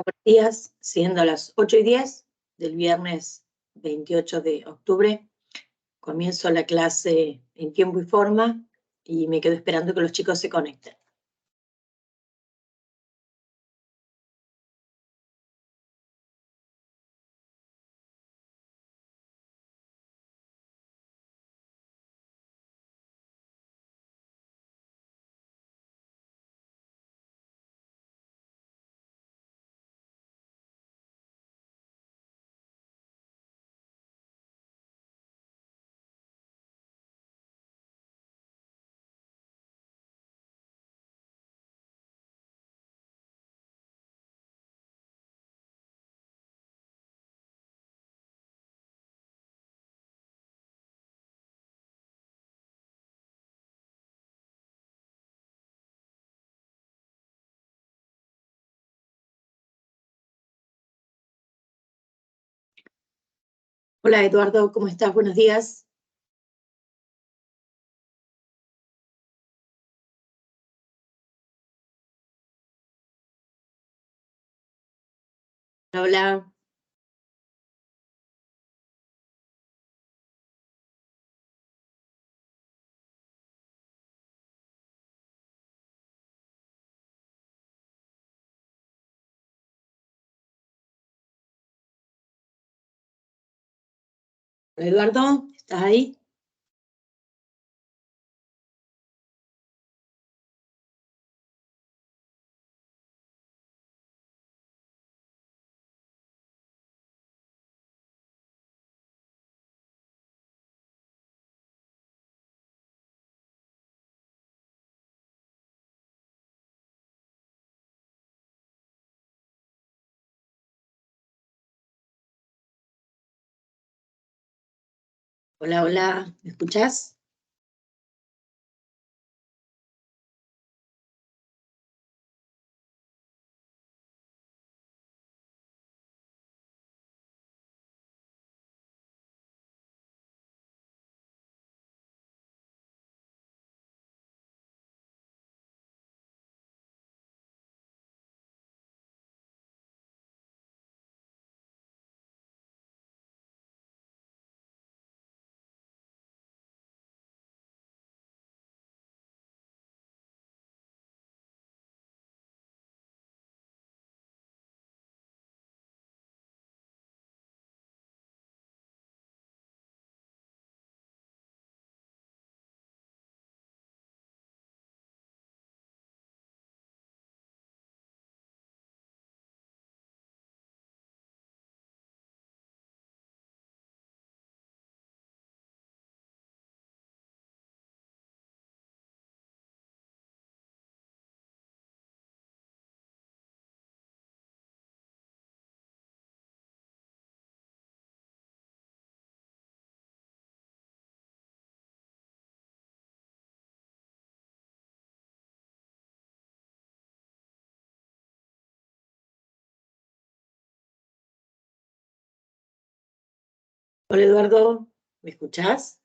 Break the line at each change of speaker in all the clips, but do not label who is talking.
Buenos días, siendo las 8:10 del viernes 28 de octubre, comienzo la clase en tiempo y forma y me quedo esperando que los chicos se conecten. Hola Eduardo, ¿cómo estás? Buenos días. Hola. Eduardo, ¿estás ahí? Hola, hola, ¿me escuchás? Hola Eduardo, ¿me escuchás?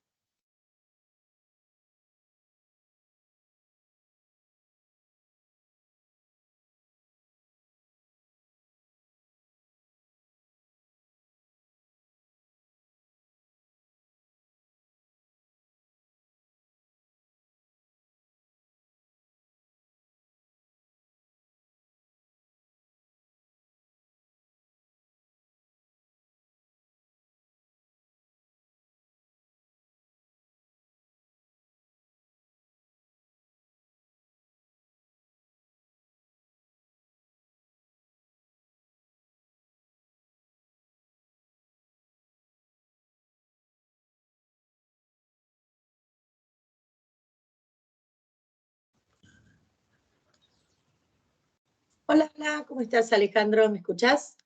Hola, hola, ¿cómo estás Alejandro? ¿Me escuchás?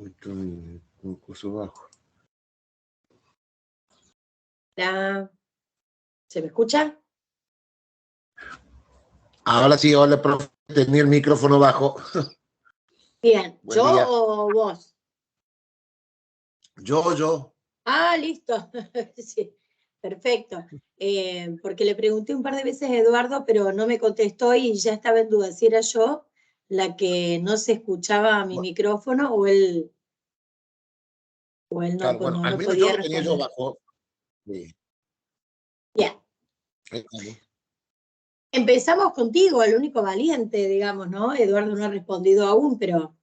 Estoy un curso bajo.
Hola, ¿se me escucha?
Ahora sí, hola, profe, tenía el micrófono bajo.
Bien,
Buen
¿yo
día.
o vos?
Yo.
Ah, listo. Sí, perfecto. Porque le pregunté un par de veces a Eduardo, pero no me contestó y ya estaba en duda si era yo la que no se escuchaba mi
Bu-
micrófono o él no,
Claro, bueno, al
no
menos yo
podía
lo tenía yo
responder.
bajo. Sí,
Bien.
¿cómo?
Empezamos contigo, el único valiente, digamos, ¿no? Eduardo no ha respondido aún, pero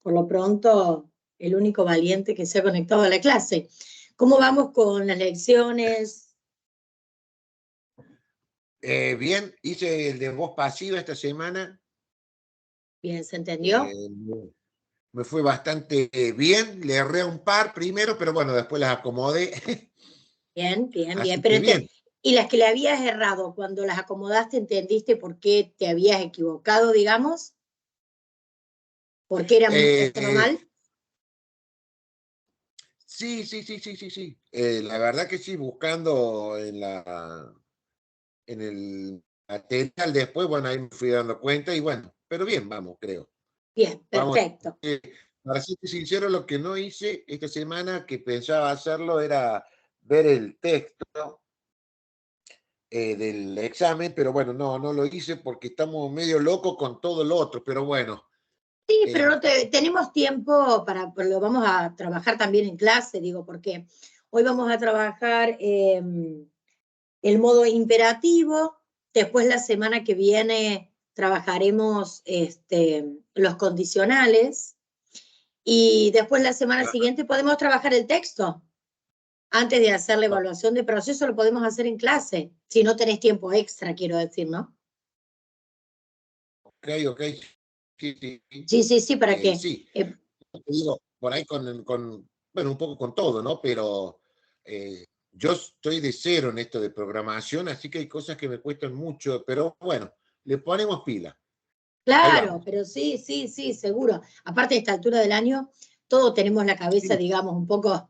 por lo pronto el único valiente que se ha conectado a la clase. ¿Cómo vamos con las lecciones?
Bien, hice el de voz pasiva esta semana.
Bien, ¿se entendió?
eh, Me fue bastante bien. Le erré un par primero, pero bueno, después las acomodé.
Bien, bien, bien.
Así
Pero
que bien.
¿y las que le habías errado, cuando las acomodaste, entendiste por qué te habías equivocado, digamos? ¿Por qué estaba
Eh,
mal?
sí, sí, sí, sí, sí, sí. La verdad que sí, buscando en el material después, bueno, ahí me fui dando cuenta y bueno, pero bien, vamos, creo.
Bien,
Vamos,
perfecto.
para ser sincero, lo que no hice esta semana, que pensaba hacerlo, era ver el texto del examen, pero bueno, no lo hice porque estamos medio locos con todo lo otro, pero bueno.
Sí, pero
eh,
no tenemos tiempo pero lo vamos a trabajar también en clase, digo, porque hoy vamos a trabajar el modo imperativo, después la semana que viene trabajaremos los condicionales y después la semana siguiente podemos trabajar el texto. Antes de hacer la evaluación de proceso lo podemos hacer en clase, si no tenés tiempo extra, quiero decir, ¿no?
ok, ok, sí, sí, sí.
Sí, sí, sí, para que
Sí, te digo, por ahí bueno, un poco con todo, ¿no? Pero yo estoy de cero en esto de programación, así que hay cosas que me cuestan mucho, pero bueno, le ponemos pila. Ahí
claro,
vamos.
pero sí, sí, sí, seguro. Aparte de esta altura del año, todos tenemos la cabeza,
Sí,
digamos, un poco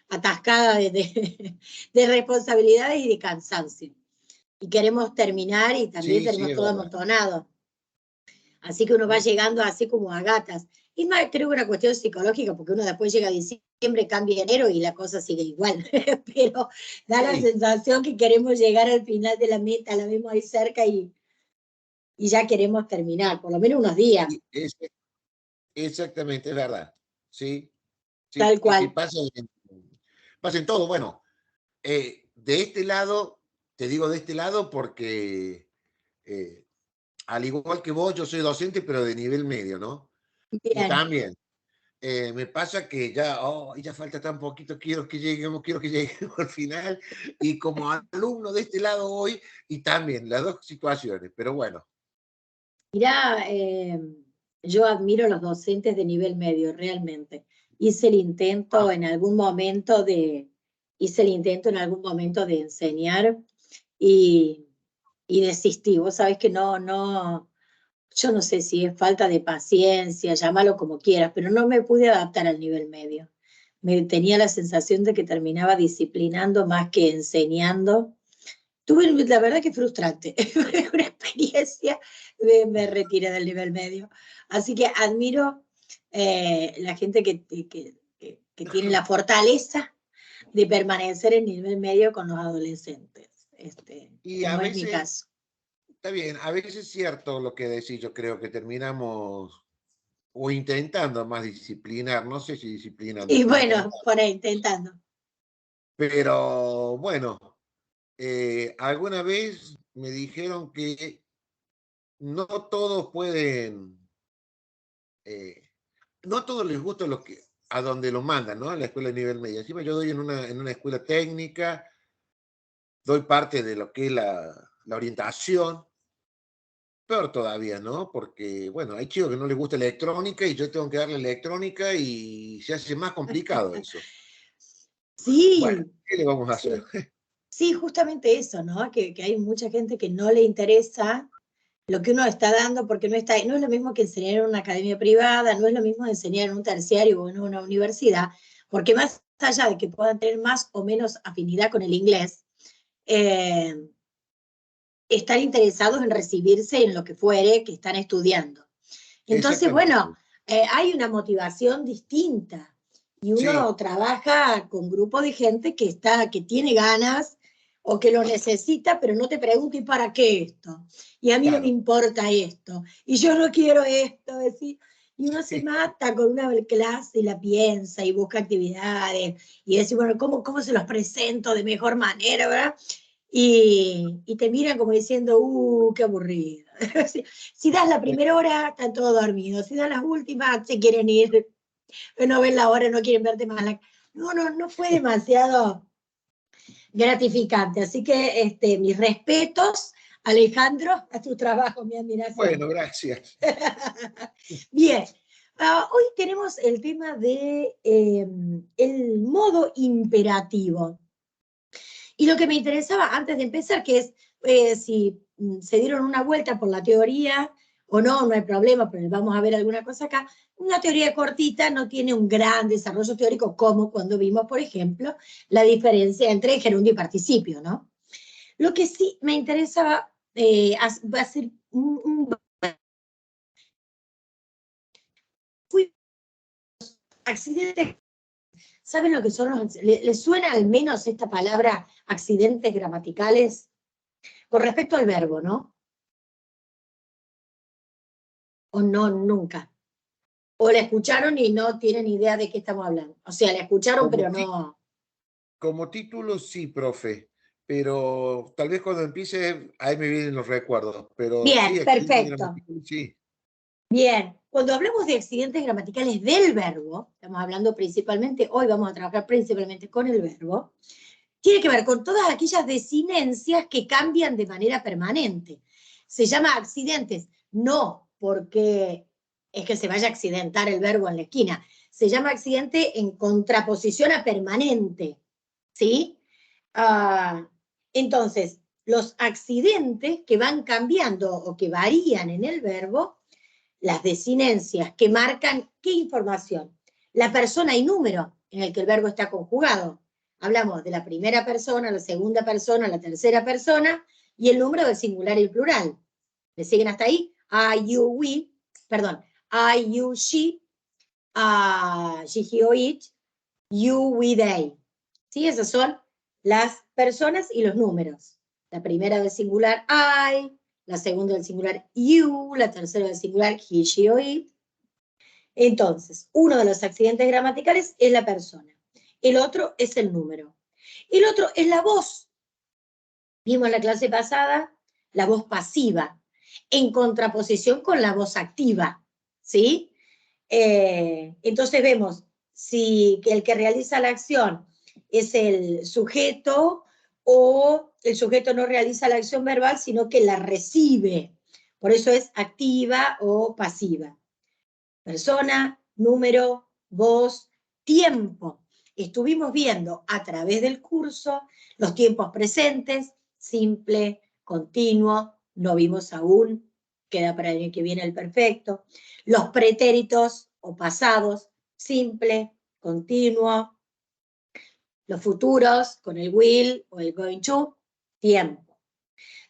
atascada de responsabilidades y de cansancio. Y queremos terminar y también
sí, sí,
tenemos
es
todo
verdad.
amontonado. Así que uno va
¿Mm?
llegando así como a gatas. Y más, creo que una cuestión psicológica, porque uno después llega a diciembre, cambia enero y la cosa sigue igual. Pero da la
Sí,
sensación que queremos llegar al final de la meta, la vemos ahí cerca y ya queremos terminar, por lo menos unos días,
sí, exactamente, es verdad. Sí, sí,
tal
sí,
cual.
pasa en todo. Bueno, de este lado, te digo de este lado porque eh, al igual que vos, yo soy docente, pero de nivel medio, ¿no? Y
Bien.
también me pasa que ya falta tan poquito, quiero que lleguemos al final, y como alumno de este lado hoy, y también las dos situaciones, pero bueno.
Mirá, yo admiro a los docentes de nivel medio, realmente. Hice el
Ah,
intento en algún momento hice el intento en algún momento de enseñar y, y desistí. Vos sabés que yo no sé si es falta de paciencia, llámalo como quieras, pero no me pude adaptar al nivel medio. Tenía la sensación de que terminaba disciplinando más que enseñando. Tuve, la verdad que frustrante, una experiencia, me retiré del nivel medio. Así que admiro la gente que tiene la fortaleza de permanecer en nivel medio con los adolescentes.
y a
No es mi
veces,
caso.
está bien, a veces es cierto lo que decís, yo creo que terminamos o intentando más disciplinar, no sé si disciplinando,
Y
pero
bueno,
intentando.
por ahí intentando.
Pero bueno, alguna vez me dijeron que no todos pueden, eh, no a todos les gusta a donde los mandan, ¿no? A la escuela de nivel medio. Encima yo doy en una escuela técnica, doy parte de lo que es la orientación, peor todavía, ¿no? Porque, bueno, hay chicos que no les gusta electrónica y yo tengo que darle electrónica y se hace más complicado eso. Bueno,
Sí,
¿qué le vamos a hacer?
sí, sí, justamente eso, ¿no? Que hay mucha gente que no le interesa lo que uno está dando porque no es lo mismo que enseñar en una academia privada, no es lo mismo enseñar en un terciario o en una universidad, porque más allá de que puedan tener más o menos afinidad con el inglés, eh, están interesados en recibirse en lo que fuere que están estudiando. Entonces, bueno,
Exactamente.
hay una motivación distinta y
Sí,
uno trabaja con grupo de gente que tiene ganas, o que lo necesita, pero no te pregunta, ¿y para qué esto? Y a mí no me
Claro.
importa esto, y yo no quiero esto, decir, y uno se mata con una clase y la piensa y busca actividades, y dice, bueno, ¿cómo se los presento de mejor manera, verdad? Y te miran como diciendo, qué aburrido. Si das la primera hora, están todos dormidos, si das las últimas, se quieren ir, no ven la hora, no quieren verte más. No fue demasiado gratificante. Así que mis respetos, Alejandro, a tu trabajo, mi admiración.
Bueno, gracias.
Bien, hoy tenemos el tema de el modo imperativo. Y lo que me interesaba antes de empezar, que es si se dieron una vuelta por la teoría o no, no hay problema, pero vamos a ver alguna cosa acá. Una teoría cortita no tiene un gran desarrollo teórico como cuando vimos, por ejemplo, la diferencia entre gerundio y participio, ¿no? Lo que sí me interesaba va a ser fui accidentes. ¿Saben lo que son los? ¿Les suena al menos esta palabra accidentes gramaticales? Con respecto al verbo, ¿no? O no, nunca. O la escucharon y no tienen idea de qué estamos hablando. O sea, la escucharon,
Como,
pero no.
como título, sí, profe, pero tal vez cuando empiece, ahí me vienen los recuerdos, pero sí,
Bien,
accidente
perfecto.
gramatical, sí.
Bien, cuando hablamos de accidentes gramaticales del verbo, estamos hablando principalmente, hoy vamos a trabajar principalmente con el verbo, tiene que ver con todas aquellas desinencias que cambian de manera permanente. Se llama accidentes, no porque es que se vaya a accidentar el verbo en la esquina, se llama accidente en contraposición a permanente, ¿sí? Entonces, los accidentes que van cambiando o que varían en el verbo, las desinencias que marcan qué información, la persona y número en el que el verbo está conjugado. Hablamos de la primera persona, la segunda persona, la tercera persona y el número del singular y el plural. ¿Me siguen hasta ahí? I, you, we, perdón, I, you, she, she, he, or it, you, we, they. ¿Sí? Esas son las personas y los números. La primera del singular I, la segunda del singular you, la tercera del singular he, she, or it. Entonces, uno de los accidentes gramaticales es la persona. El otro es el número. El otro es la voz. Vimos en la clase pasada la voz pasiva, en contraposición con la voz activa. ¿Sí? Entonces vemos si el que realiza la acción es el sujeto o el sujeto no realiza la acción verbal, sino que la recibe. Por eso es activa o pasiva. Persona, número, voz, tiempo. Estuvimos viendo a través del curso los tiempos presentes, simple, continuo, no vimos aún, queda para el año que viene el perfecto. Los pretéritos o pasados, simple, continuo. Los futuros con el will o el going to, tiempo.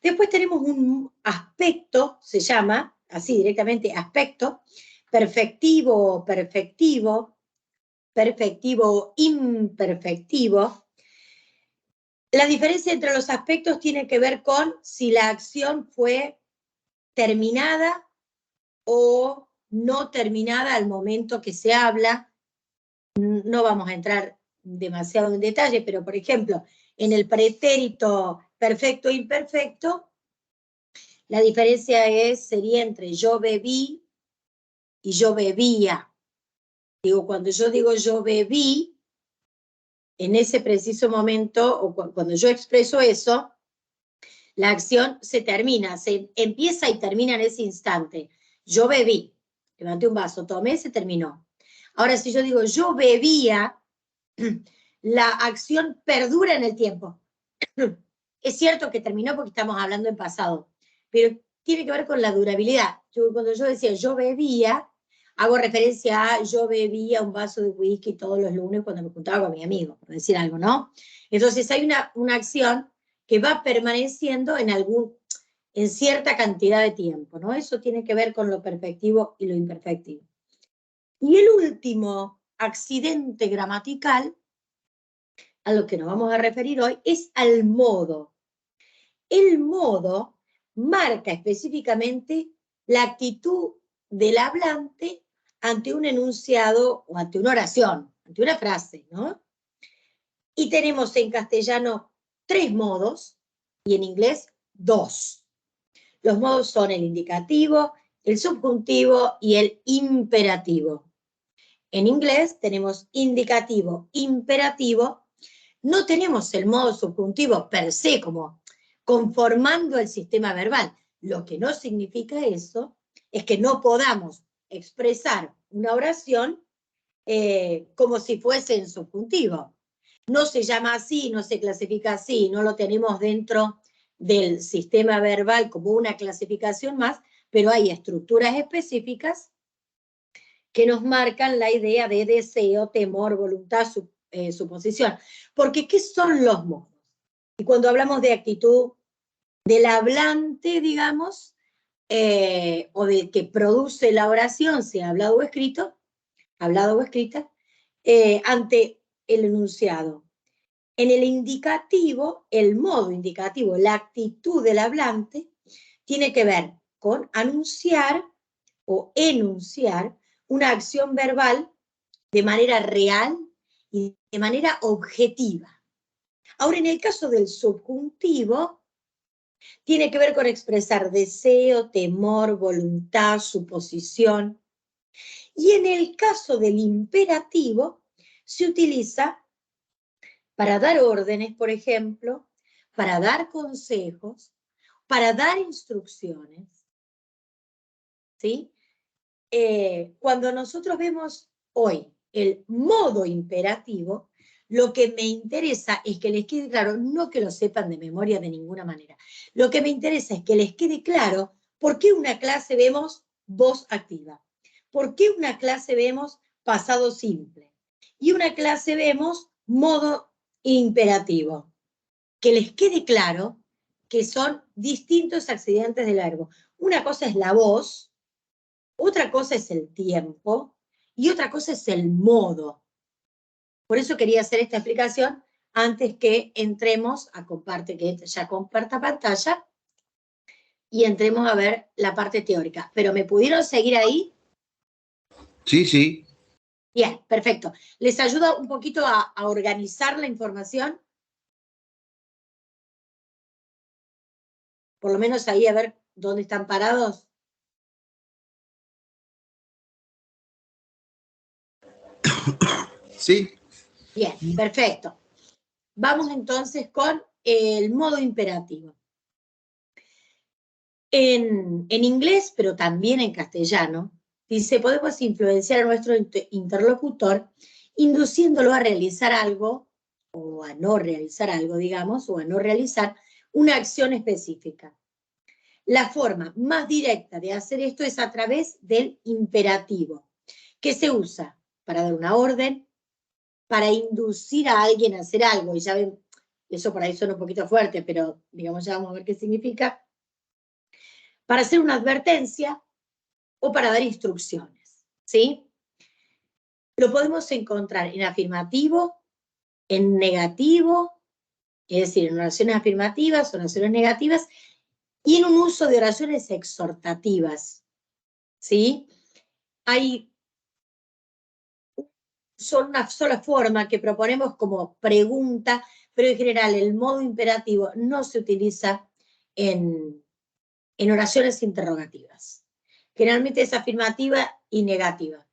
Después tenemos un aspecto, se llama, así directamente, aspecto, perfectivo, perfectivo, perfectivo, imperfectivo. La diferencia entre los aspectos tiene que ver con si la acción fue terminada o no terminada al momento que se habla. No vamos a entrar demasiado en detalle, pero por ejemplo, en el pretérito perfecto e imperfecto, la diferencia sería entre yo bebí y yo bebía. Digo, cuando yo digo yo bebí, en ese preciso momento, o cuando yo expreso eso, la acción se termina, se empieza y termina en ese instante. Yo bebí, levanté un vaso, tomé, se terminó. Ahora, si yo digo yo bebía, la acción perdura en el tiempo. Es cierto que terminó porque estamos hablando en pasado, pero tiene que ver con la durabilidad. Cuando yo decía yo bebía, hago referencia a yo bebía un vaso de whisky todos los lunes cuando me juntaba con mi amigo, por decir algo, ¿no? Entonces hay una acción que va permaneciendo en cierta cantidad de tiempo, ¿no? Eso tiene que ver con lo perfectivo y lo imperfectivo. Y el último accidente gramatical a lo que nos vamos a referir hoy es al modo. El modo marca específicamente la actitud del hablante ante un enunciado o ante una oración, ante una frase, ¿no? Y tenemos en castellano 3 modos y en inglés 2. Los modos son el indicativo, el subjuntivo y el imperativo. En inglés tenemos indicativo, imperativo. No tenemos el modo subjuntivo per se como conformando el sistema verbal. Lo que no significa eso es que no podamos expresar una oración como si fuese en subjuntivo. No se llama así, no se clasifica así, no lo tenemos dentro del sistema verbal como una clasificación más, pero hay estructuras específicas que nos marcan la idea de deseo, temor, voluntad, suposición. Porque, ¿qué son los modos? Y cuando hablamos de actitud del hablante, digamos, o de que produce la oración, sea hablado o escrito, hablado o escrita, ante el enunciado. En el indicativo, el modo indicativo, la actitud del hablante, tiene que ver con anunciar o enunciar una acción verbal de manera real y de manera objetiva. Ahora, en el caso del subjuntivo, tiene que ver con expresar deseo, temor, voluntad, suposición. Y en el caso del imperativo, se utiliza para dar órdenes, por ejemplo, para dar consejos, para dar instrucciones. ¿Sí? Cuando nosotros vemos hoy el modo imperativo, lo que me interesa es que les quede claro, no que lo sepan de memoria de ninguna manera, lo que me interesa es que les quede claro por qué una clase vemos voz activa, por qué una clase vemos pasado simple y una clase vemos modo imperativo. Que les quede claro que son distintos accidentes del verbo. Una cosa es la voz, otra cosa es el tiempo y otra cosa es el modo. Por eso quería hacer esta explicación antes que entremos a que ya comparta pantalla y entremos a ver la parte teórica. ¿Pero me pudieron seguir ahí?
Sí, sí.
Bien, perfecto. ¿Les ayuda un poquito a organizar la información? Por lo menos ahí a ver dónde están parados.
Sí.
Bien, perfecto. Vamos entonces con el modo imperativo. En inglés, pero también en castellano, dice, podemos influenciar a nuestro interlocutor induciéndolo a realizar algo, o a no realizar algo, digamos, o a no realizar una acción específica. La forma más directa de hacer esto es a través del imperativo, que se usa para dar una orden, para inducir a alguien a hacer algo, y ya ven, eso por ahí suena un poquito fuerte, pero digamos ya vamos a ver qué significa, para hacer una advertencia o para dar instrucciones, ¿sí? Lo podemos encontrar en afirmativo, en negativo, es decir, en oraciones afirmativas, oraciones negativas, y en un uso de oraciones exhortativas, ¿sí? Son una sola forma que proponemos como pregunta, pero en general el modo imperativo no se utiliza en oraciones interrogativas. Generalmente es afirmativa y negativa,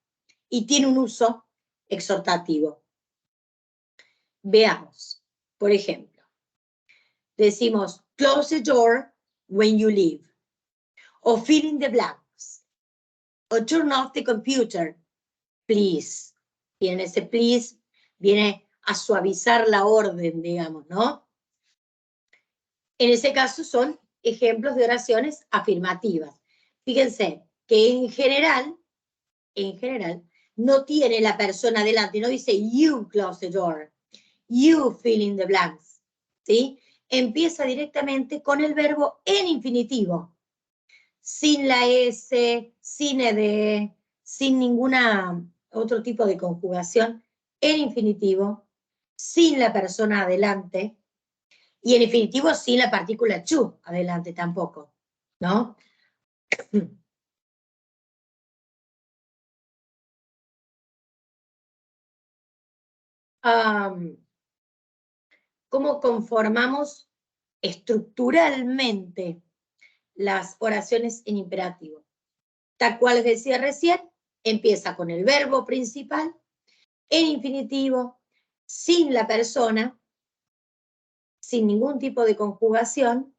y tiene un uso exhortativo. Veamos, por ejemplo, decimos, close the door when you leave, o fill in the blanks, o turn off the computer, please. Y en ese please viene a suavizar la orden, digamos, ¿no? En ese caso son ejemplos de oraciones afirmativas. Fíjense que en general, no tiene la persona delante, no dice you close the door, you fill in the blanks, ¿sí? Empieza directamente con el verbo en infinitivo, sin la S, sin ed, sin ninguna otro tipo de conjugación, en infinitivo, sin la persona adelante, y en infinitivo sin la partícula to adelante tampoco, ¿no? ¿Cómo conformamos estructuralmente las oraciones en imperativo? Tal cual les decía recién, empieza con el verbo principal, en infinitivo, sin la persona, sin ningún tipo de conjugación,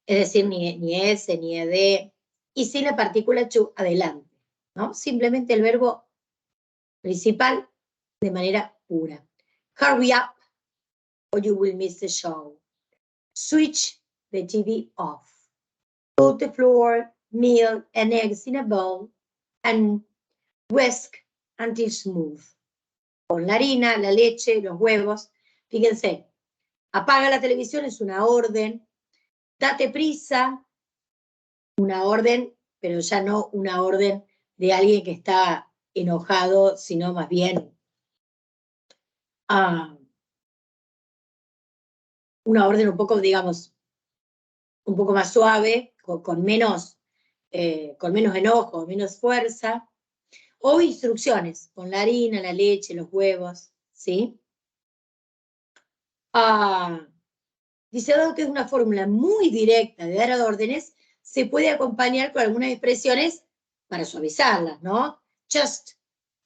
es decir, ni S, ni ED, y sin la partícula to adelante, ¿no? Simplemente el verbo principal de manera pura. Hurry up or you will miss the show. Switch the TV off. Put the flour, milk, and eggs in a bowl and whisk until smooth. Con la harina, la leche, los huevos. Fíjense, apaga la televisión es una orden. Date prisa, una orden, pero ya no una orden de alguien que está enojado, sino más bien una orden un poco, digamos, un poco más suave, con menos enojo, menos fuerza, o instrucciones, con la harina, la leche, los huevos, ¿sí? Dice, dado que es una fórmula muy directa de dar órdenes, se puede acompañar con algunas expresiones para suavizarlas, ¿no? Just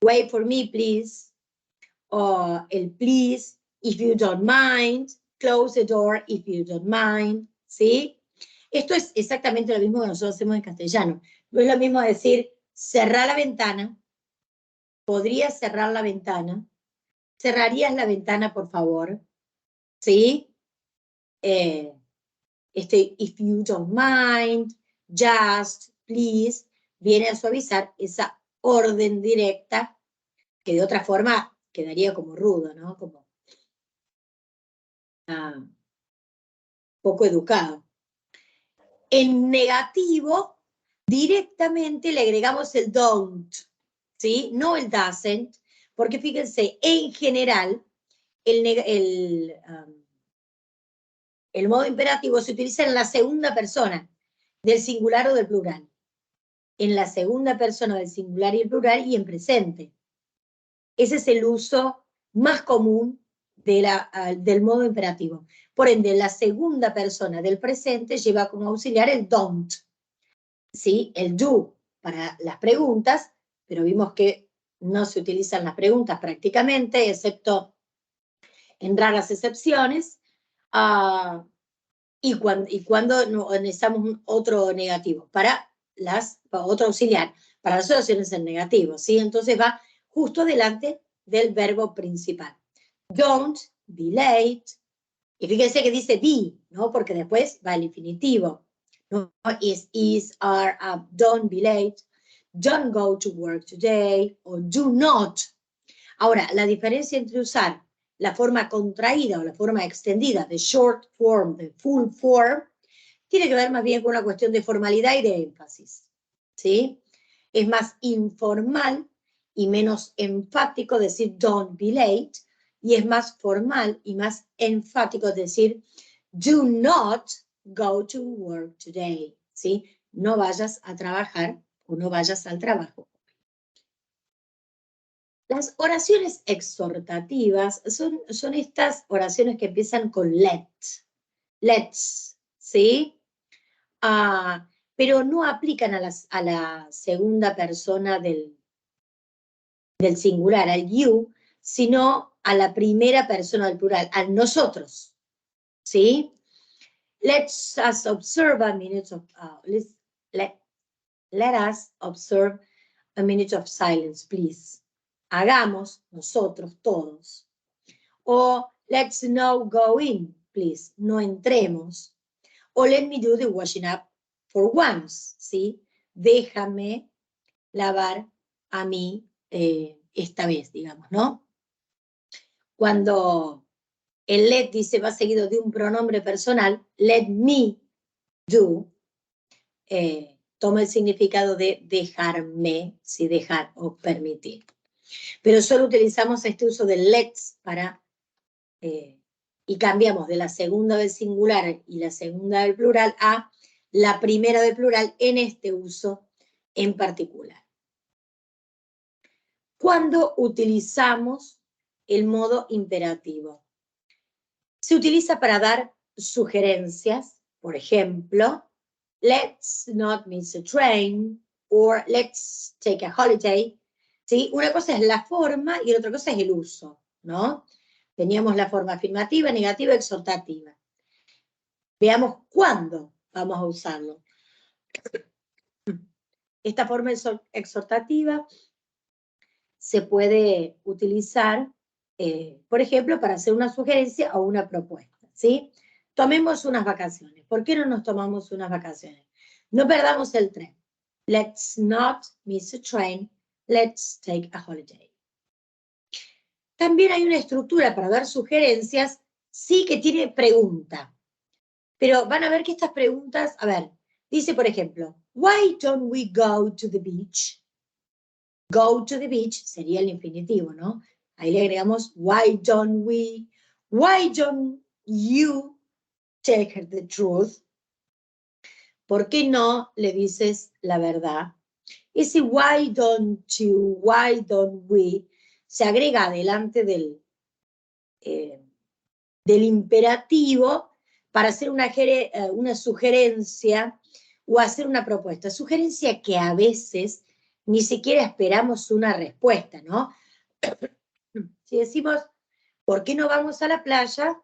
wait for me, please. O el please, if you don't mind. Close the door if you don't mind. ¿Sí? Esto es exactamente lo mismo que nosotros hacemos en castellano. No es lo mismo decir cerrar la ventana. ¿Podrías cerrar la ventana? ¿Cerrarías la ventana, por favor? ¿Sí? If you don't mind, just, please, viene a suavizar esa orden directa que de otra forma quedaría como rudo, ¿no? Como poco educado. En negativo, directamente le agregamos el don't, ¿sí? No el doesn't, porque fíjense, en general, el modo imperativo se utiliza en la segunda persona del singular o del plural. En la segunda persona del singular y el plural y en presente. Ese es el uso más común del modo imperativo. Por ende, la segunda persona del presente lleva como auxiliar el don't, ¿sí? El do para las preguntas, pero vimos que no se utilizan las preguntas prácticamente, excepto en raras excepciones, y cuando necesitamos otro negativo, otro auxiliar, para las oraciones en negativo, ¿sí? Entonces va justo delante del verbo principal. Don't be late. Y fíjense que dice be, ¿no? Porque después va el infinitivo. ¿No? Is, are, don't be late. Don't go to work today. O do not. Ahora, la diferencia entre usar la forma contraída o la forma extendida de short form, de full form, tiene que ver más bien con una cuestión de formalidad y de énfasis, ¿sí? Es más informal y menos enfático decir don't be late, y es más formal y más enfático decir do not go to work today, ¿sí? No vayas a trabajar o no vayas al trabajo. Las oraciones exhortativas son estas oraciones que empiezan con let's, ¿sí? Pero no aplican a la segunda persona del singular, al you, sino a la primera persona del plural, a nosotros, ¿sí? Let us observe a minute of, let us observe a minute of silence, please. Hagamos nosotros todos. O let's now go in, please. No entremos. O let me do the washing up for once, ¿sí? Déjame lavar a mí esta vez, digamos, ¿no? Cuando el let dice va seguido de un pronombre personal, let me do, toma el significado de dejarme, si dejar o permitir. Pero solo utilizamos este uso del let's para, y cambiamos de la segunda del singular y la segunda del plural a la primera del plural en este uso en particular. Cuando utilizamos el modo imperativo, se utiliza para dar sugerencias, por ejemplo, let's not miss a train, or let's take a holiday, ¿sí? Una cosa es la forma y la otra cosa es el uso, ¿no? Teníamos la forma afirmativa, negativa, exhortativa. Veamos cuándo vamos a usarlo. Esta forma exhortativa se puede utilizar, por ejemplo, para hacer una sugerencia o una propuesta, ¿sí? Tomemos unas vacaciones. ¿Por qué no nos tomamos unas vacaciones? No perdamos el tren. Let's not miss a train. Let's take a holiday. También hay una estructura para dar sugerencias, sí que tiene pregunta. Pero van a ver que estas preguntas, a ver, dice por ejemplo, why don't we go to the beach? Go to the beach sería el infinitivo, ¿no? Ahí le agregamos why don't you take the truth? ¿Por qué no le dices la verdad? Ese why don't you, why don't we, se agrega adelante del imperativo para hacer una sugerencia o hacer una propuesta. Sugerencia que a veces ni siquiera esperamos una respuesta, ¿no? Si decimos, ¿por qué no vamos a la playa?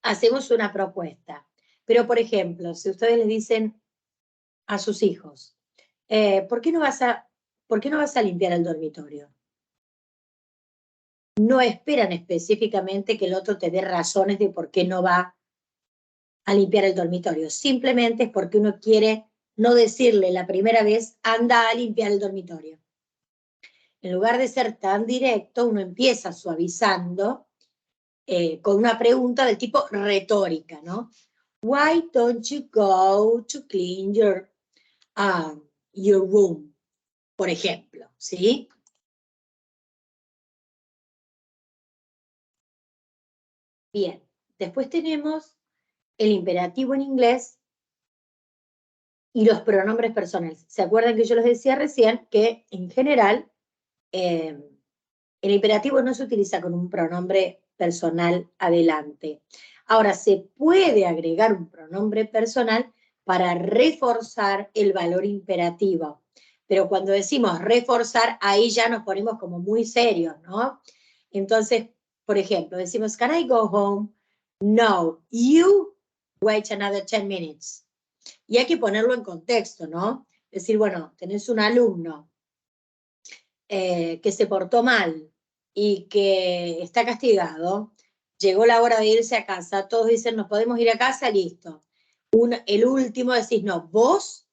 Hacemos una propuesta. Pero, por ejemplo, si ustedes le dicen a sus hijos, ¿por qué no vas a limpiar el dormitorio? No esperan específicamente que el otro te dé razones de por qué no va a limpiar el dormitorio. Simplemente es porque uno quiere no decirle la primera vez, anda a limpiar el dormitorio. En lugar de ser tan directo, uno empieza suavizando con una pregunta del tipo retórica, ¿no? Why don't you go to clean your room? Por ejemplo, ¿sí? Bien, después tenemos el imperativo en inglés y los pronombres personales. ¿Se acuerdan que yo les decía recién que en general el imperativo no se utiliza con un pronombre personal adelante? Ahora, se puede agregar un pronombre personal para reforzar el valor imperativo. Pero cuando decimos reforzar, ahí ya nos ponemos como muy serios, ¿no? Entonces, por ejemplo, decimos, can I go home? No, you wait another 10 minutes. Y hay que ponerlo en contexto, ¿no? Es decir, bueno, tenés un alumno que se portó mal y que está castigado, llegó la hora de irse a casa, todos dicen, nos podemos ir a casa, listo. El último decís, no, vos,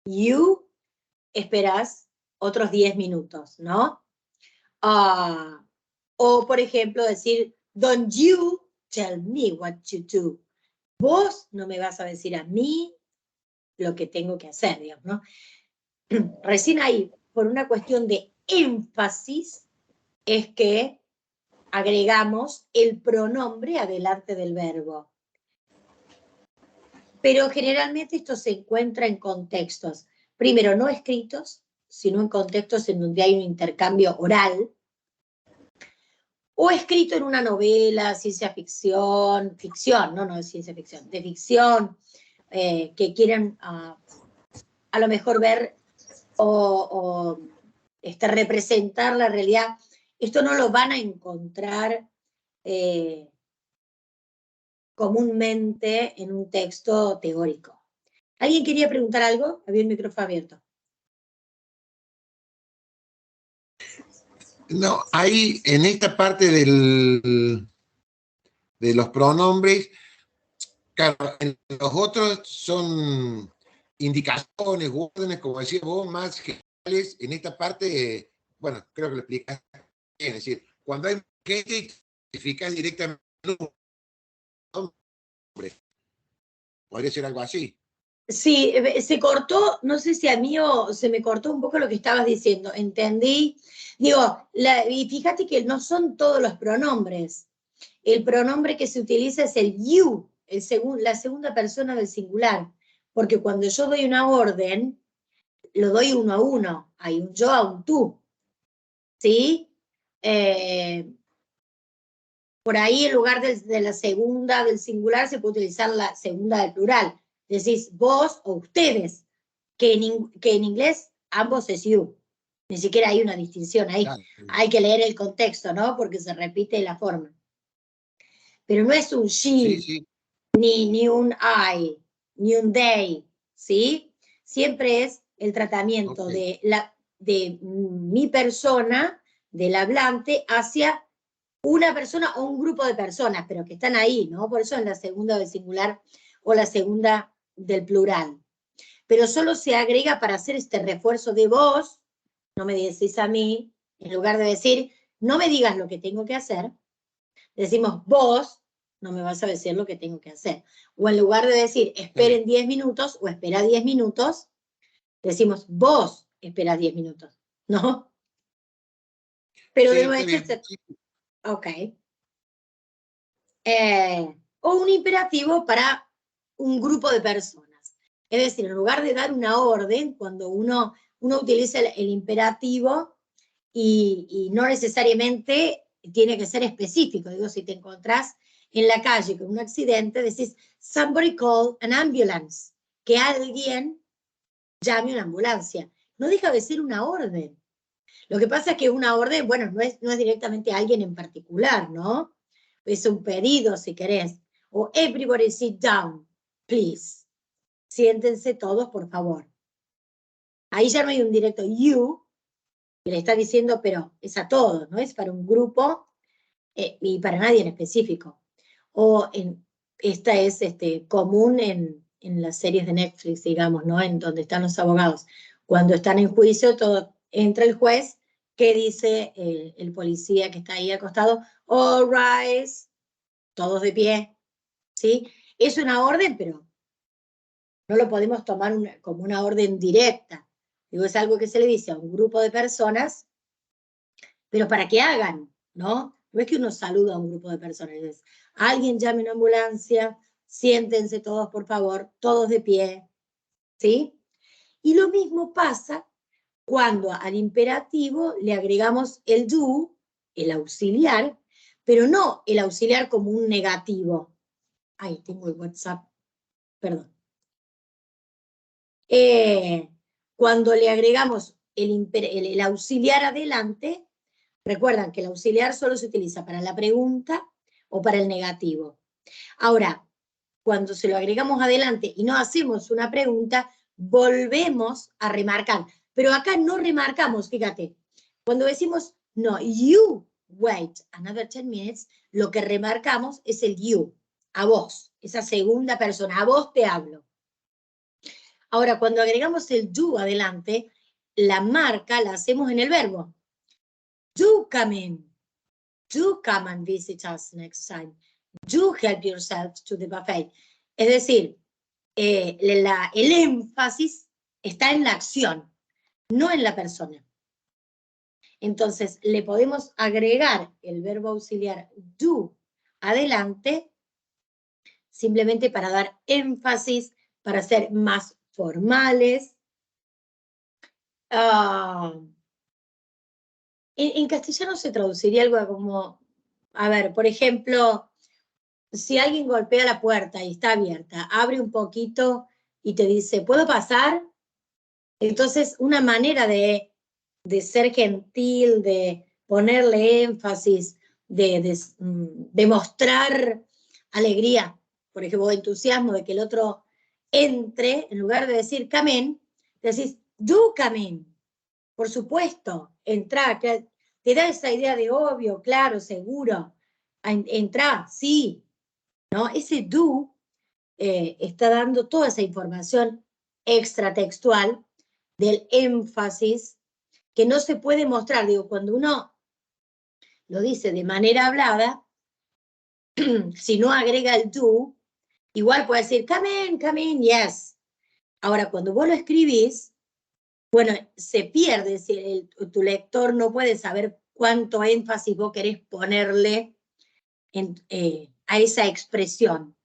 you, esperás otros 10 minutos, ¿no? O, por ejemplo, decir, don't you tell me what to do. Vos no me vas a decir a mí lo que tengo que hacer, digamos, ¿no? Recién ahí, por una cuestión de énfasis, es que agregamos el pronombre adelante del verbo. Pero generalmente esto se encuentra en contextos, primero no escritos, sino en contextos en donde hay un intercambio oral, o escrito en una novela, ciencia ficción, no de ciencia ficción, de ficción, que quieran a lo mejor ver o representar la realidad. Esto no lo van a encontrar comúnmente en un texto teórico. ¿Alguien quería preguntar algo? Había el micrófono abierto.
No, ahí en esta parte de los pronombres, claro, en los otros son indicaciones, órdenes, como decías vos, más generales. En esta parte, bueno, creo que lo explicas bien, es decir, cuando hay gente, identificas directamente un nombre. Podría ser algo así.
Sí, se cortó, no sé si a mí o se me cortó un poco lo que estabas diciendo, entendí. Digo, y fíjate que no son todos los pronombres. El pronombre que se utiliza es el you, la segunda persona del singular, porque cuando yo doy una orden, lo doy uno a uno, hay un yo a un tú, ¿sí? Por ahí en lugar de la segunda del singular se puede utilizar la segunda del plural. Decís vos o ustedes, que en inglés ambos es you. Ni siquiera hay una distinción ahí.
Claro.
Hay que leer el contexto, ¿no? Porque se repite la forma. Pero no es un
Sí,
she,
sí.
ni un I, ni un they, ¿sí? Siempre es el tratamiento
Ok.
de mi persona, del hablante, hacia una persona o un grupo de personas, pero que están ahí, ¿no? Por eso en la segunda del singular o la segunda del plural. Pero solo se agrega para hacer este refuerzo de vos, no me decís a mí, en lugar de decir, no me digas lo que tengo que hacer, decimos vos, no me vas a decir lo que tengo que hacer. O en lugar de decir,
Está bien.
esperen 10 minutos o espera 10 minutos, decimos vos esperás 10 minutos, ¿no? Pero
Sí,
de
está
nuevo,
bien. Sí,
ok. O un imperativo para un grupo de personas. Es decir, en lugar de dar una orden, cuando uno utiliza el imperativo y no necesariamente tiene que ser específico. Digo, si te encontrás en la calle con un accidente, decís, somebody call an ambulance, que alguien llame una ambulancia. No deja de ser una orden. Lo que pasa es que una orden, bueno, no es directamente a alguien en particular, ¿no? Es un pedido, si querés. O everybody sit down, please. Siéntense todos, por favor. Ahí ya no hay un directo you, que le está diciendo, pero es a todos, ¿no? Es para un grupo y para nadie en específico. O esta es común en las series de Netflix, digamos, ¿no? En donde están los abogados. Cuando están en juicio, entra el juez, que dice el policía que está ahí acostado, all rise, todos de pie, ¿sí? Es una orden, pero no lo podemos tomar como una orden directa. Digo, es algo que se le dice a un grupo de personas, pero para que hagan, ¿no? No es que uno saluda a un grupo de personas, es, alguien llame una ambulancia, siéntense todos, por favor, todos de pie, ¿sí? Y lo mismo pasa cuando al imperativo le agregamos el do, el auxiliar, pero no el auxiliar como un negativo. Ay, tengo el WhatsApp, perdón. Cuando le agregamos el auxiliar adelante, recuerdan que el auxiliar solo se utiliza para la pregunta o para el negativo. Ahora, cuando se lo agregamos adelante y no hacemos una pregunta, volvemos a remarcar. Pero acá no remarcamos, fíjate. Cuando decimos, no, you wait another 10 minutes, lo que remarcamos es el you, a vos, esa segunda persona, a vos te hablo. Ahora, cuando agregamos el do adelante, la marca la hacemos en el verbo. Do come in. Do come and visit us next time. Do help yourself to the buffet. Es decir, el énfasis está en la acción, no en la persona. Entonces, le podemos agregar el verbo auxiliar do adelante, simplemente para dar énfasis, para ser más formales. En castellano se traduciría algo como, a ver, por ejemplo, si alguien golpea la puerta y está abierta, abre un poquito y te dice, ¿puedo pasar? Entonces, una manera de ser gentil, de ponerle énfasis, de mostrar alegría, por ejemplo, o entusiasmo de que el otro entre, en lugar de decir come in, decís do come in, por supuesto, entra, te da esa idea de obvio, claro, seguro, entra, sí, ¿no? Ese do está dando toda esa información extratextual del énfasis que no se puede mostrar. Digo, cuando uno lo dice de manera hablada, si no agrega el do, igual puede decir, come in, yes. Ahora, cuando vos lo escribís, bueno, se pierde, tu lector no puede saber cuánto énfasis vos querés ponerle a esa expresión,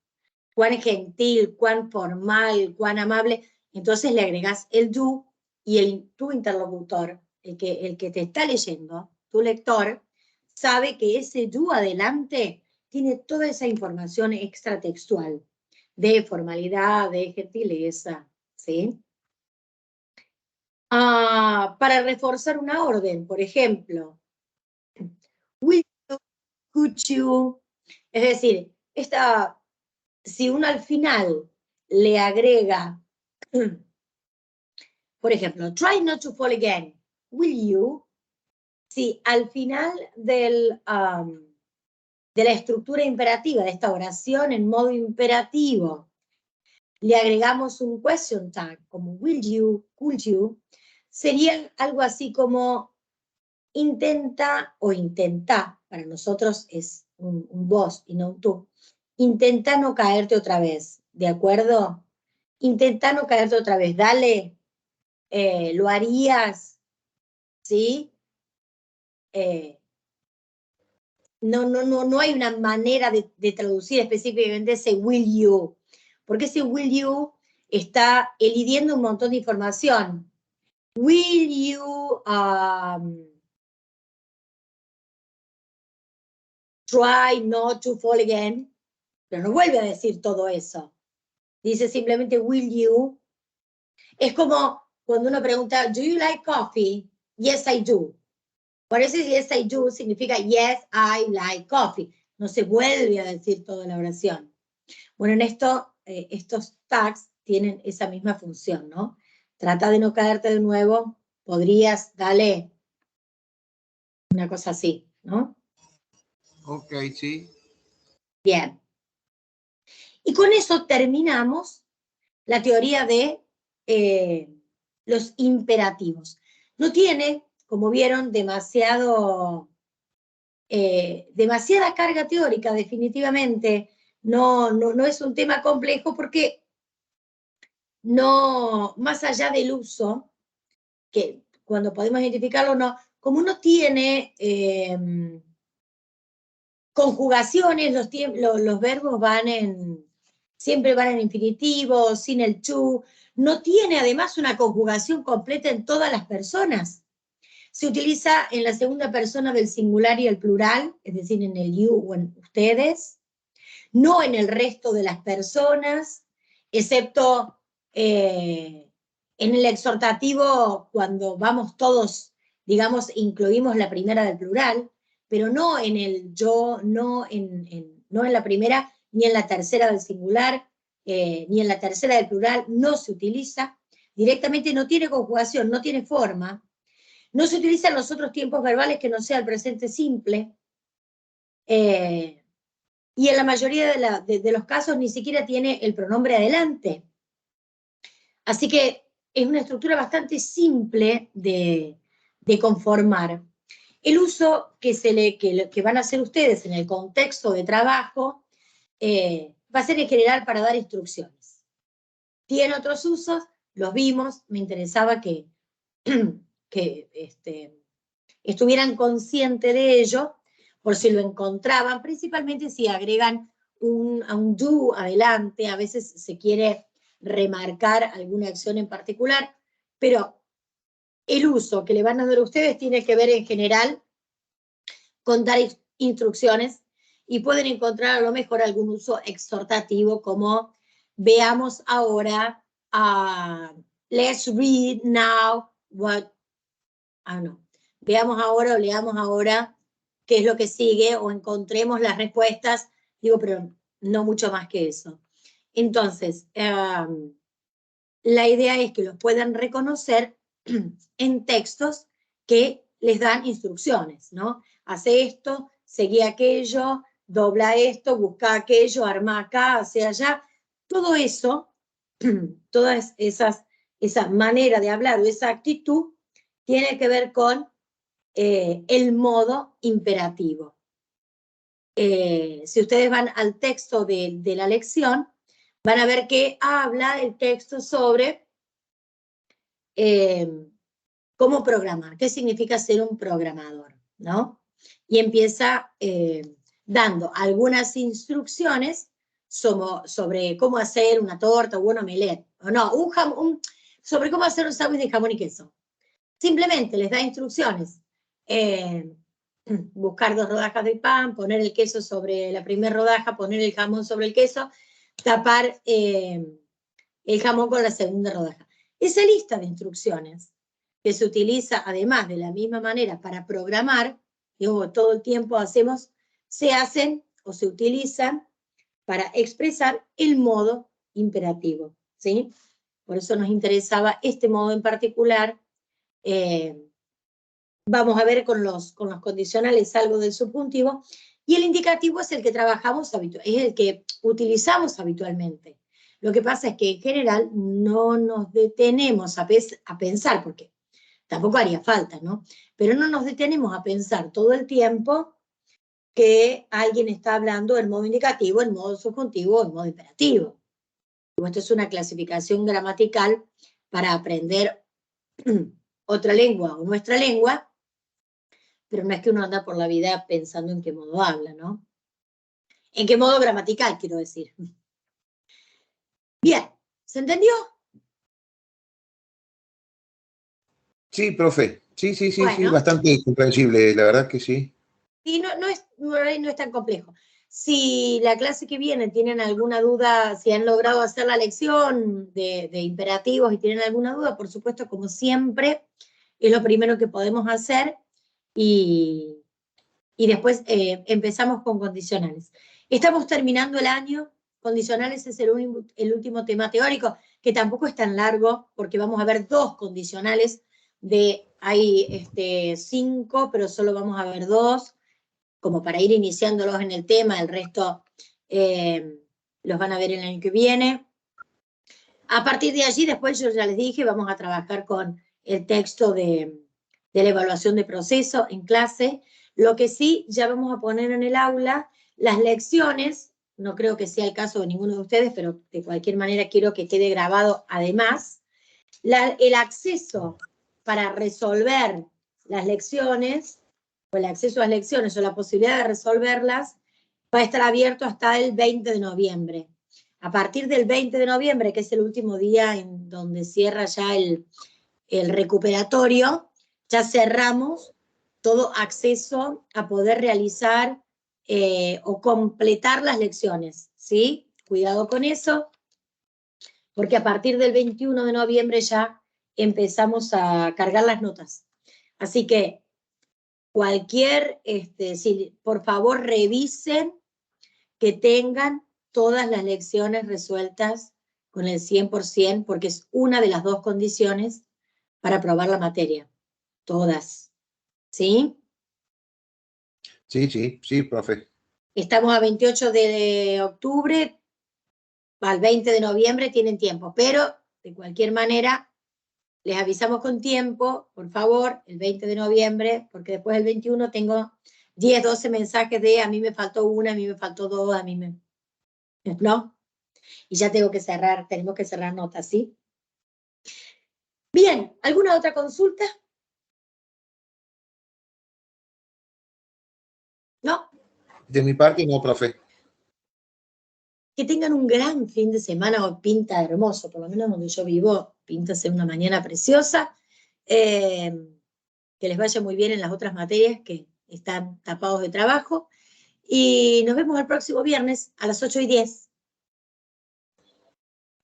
cuán gentil, cuán formal, cuán amable. Entonces le agregás el you y tu interlocutor, el que te está leyendo, tu lector, sabe que ese you adelante tiene toda esa información extratextual de formalidad, de gentileza, ¿sí? Para reforzar una orden, por ejemplo, will you, could you, es decir, si uno al final le agrega, por ejemplo, try not to fall again, will you, si al final de la estructura imperativa, de esta oración en modo imperativo, le agregamos un question tag, como will you, could you, sería algo así como intenta o intenta, para nosotros es un vos y no un tú, intenta no caerte otra vez, ¿de acuerdo? Intenta no caerte otra vez, dale, lo harías, ¿sí? No hay una manera de traducir específicamente ese will you, porque ese will you está elidiendo un montón de información. Will you try not to fall again? Pero no vuelve a decir todo eso. Dice simplemente will you. Es como cuando uno pregunta, do you like coffee? Yes, I do. Por eso yes, I do significa yes, I like coffee. No se vuelve a decir toda la oración. Bueno, en esto, estos tags tienen esa misma función, ¿no? Trata de no caerte de nuevo. Podrías, dale, una cosa así, ¿no?
Ok, sí.
Bien. Y con eso terminamos la teoría de los imperativos. No tiene, como vieron, demasiada carga teórica, definitivamente. No es un tema complejo porque no, más allá del uso, que cuando podemos identificarlo, no, como no tiene conjugaciones, los verbos siempre van en infinitivo, sin el to, no tiene además una conjugación completa en todas las personas. Se utiliza en la segunda persona del singular y el plural, es decir, en el you o en ustedes, no en el resto de las personas, excepto en el exhortativo cuando vamos todos, digamos, incluimos la primera del plural, pero no en el yo, no en la primera ni en la tercera del singular, ni en la tercera del plural, no se utiliza. Directamente no tiene conjugación, no tiene forma. No se utilizan los otros tiempos verbales que no sea el presente simple. Y en la mayoría de los casos ni siquiera tiene el pronombre adelante. Así que es una estructura bastante simple de conformar. El uso que van a hacer ustedes en el contexto de trabajo va a ser en general para dar instrucciones. Tiene otros usos, los vimos, me interesaba que estuvieran conscientes de ello, por si lo encontraban, principalmente si agregan a un do adelante, a veces se quiere remarcar alguna acción en particular, pero el uso que le van a dar a ustedes tiene que ver en general con dar instrucciones y pueden encontrar a lo mejor algún uso exhortativo como veamos ahora, let's read now what, no, veamos ahora o leamos ahora qué es lo que sigue o encontremos las respuestas, digo, pero no mucho más que eso. Entonces, la idea es que los puedan reconocer en textos que les dan instrucciones, ¿no? Hace esto, seguí aquello, dobla esto, busca aquello, arma acá, hace allá. Todo eso, todas esa manera de hablar o esa actitud tiene que ver con el modo imperativo. Si ustedes van al texto de la lección, van a ver que habla el texto sobre cómo programar, qué significa ser un programador, ¿no? Y empieza dando algunas instrucciones sobre cómo hacer una torta o un omelette, o no, sobre cómo hacer un sándwich de jamón y queso. Simplemente les da instrucciones. Buscar 2 rodajas de pan, poner el queso sobre la primera rodaja, poner el jamón sobre el queso, tapar el jamón con la segunda rodaja. Esa lista de instrucciones que se utiliza además de la misma manera para programar, digo, todo el tiempo se hacen o se utilizan para expresar el modo imperativo, ¿sí? Por eso nos interesaba este modo en particular. Vamos a ver con los condicionales algo del subjuntivo, y el indicativo es el que trabajamos es el que utilizamos habitualmente. Lo que pasa es que en general no nos detenemos a pensar, porque tampoco haría falta, ¿no? Pero no nos detenemos a pensar todo el tiempo que alguien está hablando en modo indicativo, en modo subjuntivo o en modo imperativo. Esto es una clasificación gramatical para aprender otra lengua o nuestra lengua, pero no es que uno anda por la vida pensando en qué modo habla, ¿no? En qué modo gramatical, quiero decir. Bien, ¿se entendió?
Sí, profe. Sí, sí, sí, sí,
Bueno,
bastante comprensible, la verdad que sí.
y no es tan complejo. Si la clase que viene tienen alguna duda, si han logrado hacer la lección de imperativos y tienen alguna duda, por supuesto, como siempre, es lo primero que podemos hacer, y después empezamos con condicionales. Estamos terminando el año. Condicionales es el último tema teórico, que tampoco es tan largo, porque vamos a ver 2 condicionales. Hay 5, pero solo vamos a ver 2, como para ir iniciándolos en el tema. El resto los van a ver el año que viene. A partir de allí, después yo ya les dije, vamos a trabajar con el texto de la evaluación de proceso en clase. Lo que sí, ya vamos a poner en el aula las lecciones. No creo que sea el caso de ninguno de ustedes, pero de cualquier manera quiero que quede grabado además. El acceso para resolver las lecciones, o el acceso a las lecciones, o la posibilidad de resolverlas, va a estar abierto hasta el 20 de noviembre. A partir del 20 de noviembre, que es el último día en donde cierra ya el recuperatorio, ya cerramos todo acceso a poder realizar o completar las lecciones, ¿sí? Cuidado con eso, porque a partir del 21 de noviembre ya empezamos a cargar las notas. Así que por favor revisen que tengan todas las lecciones resueltas con el 100%, porque es una de las 2 condiciones para aprobar la materia. Todas. ¿Sí?
Sí, sí, sí, profe.
Estamos a 28 de octubre, al 20 de noviembre tienen tiempo, pero de cualquier manera les avisamos con tiempo, por favor, el 20 de noviembre, porque después del 21 tengo 10, 12 mensajes de a mí me faltó una, a mí me faltó 2, ¿no? Y ya tenemos que cerrar notas, ¿sí? Bien, ¿alguna otra consulta? ¿No?
De mi parte, no, profe.
Que tengan un gran fin de semana, o pinta hermoso, por lo menos donde yo vivo, pinta ser una mañana preciosa. Que les vaya muy bien en las otras materias que están tapados de trabajo. Y nos vemos el próximo viernes a las 8:10.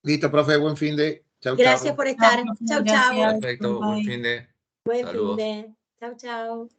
Listo, profe, buen fin de. Chau,
Gracias
chau.
por estar. Chau, chau.
Perfecto, buen fin de.
Buen fin
Saludos.
de. Chau, chau.